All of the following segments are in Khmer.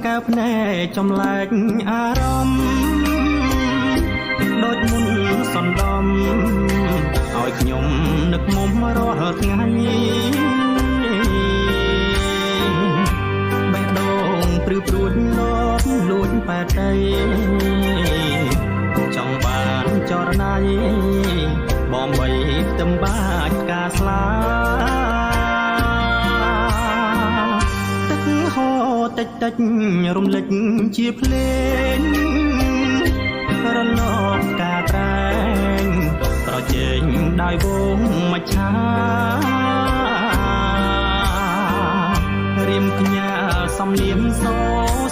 កៅភ្នែកចំលែកអារម្មណ៍ដូចមុនសន្តំឲ្យខ្ញុំនឹកមុំរាល់ថ្ងៃបេះដូងព្រឺព្រួចមកលួចប៉ែតីចង់បានចរណៃបងបីខ្ទឹមបាច់ផ្កាស្លាទឹកហូរតិចតិចរំលេចជាភ្លេងរលកផ្កាត្រែងប្រជែងដោយវងមច្ឆារៀមកញ្ញាសំលៀមស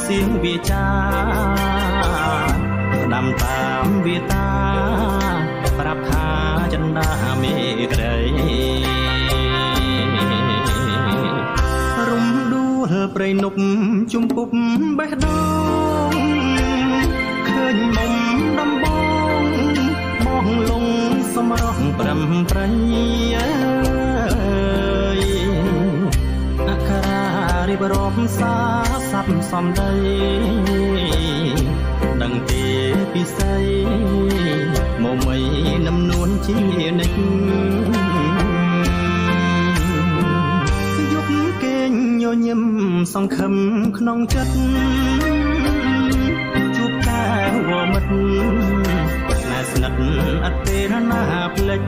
សៀងវាចាផ្ដាំតាមវាតាប្រាប់ថាចិន្តាមេត្រីរំដួលព្រៃនប់ជុំពុបបេះដូងឃើញមុំដំបងបងលងសម្រស់ប្រំប្រៃអក្ខរារៀបរាប់សារស័ព្ទសំដីដឹងទេពិសីមកមិននំនួនជានិច្ចយប់គេងញញឹមសង្ឃឹមក្នុងចិត្តជួបកែវមិត្តណែស្និទ្ធអត់ពេលណាភ្លេច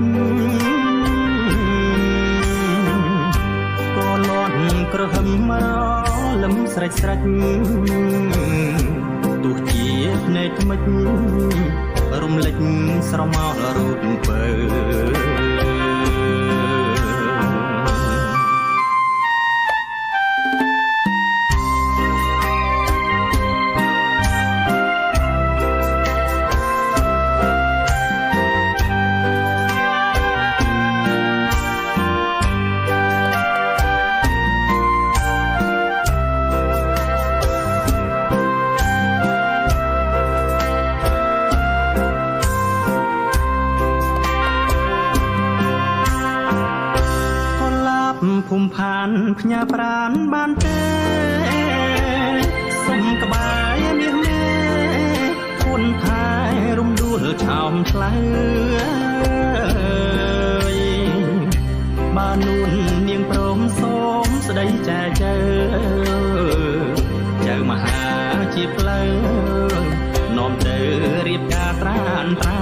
ក៏លាន់ក្រហមរលឹមស្រេចស្រេចទោះជាភ្នែកថ្មិចរំលេចស្រមោលរូបពើភូមិផានផ្ញើប្រានបានទេសុំក្បែរមាសមេខួនថែរំដួលឆោមឆ្លើយបាននួននាងព្រមសូមស្ដីចែចើចៅមហាជាផ្លូវនាំទៅរៀបការត្រានត្រា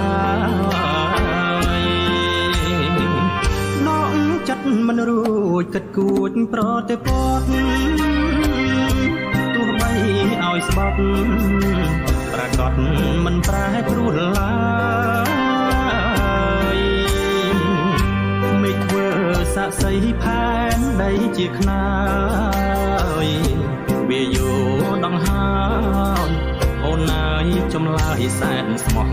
ចិត្តមិនរួចគិតគួចប្រទេពតទោះបីឲ្យស្បត់ប្រកាសមិនប្រែប្រួលឡើយមេឃធ្វើសាក់សីផែនដីជាខ្នើយវាយោដង្ហើមអូនអើយចម្លើយសែនស្មោះ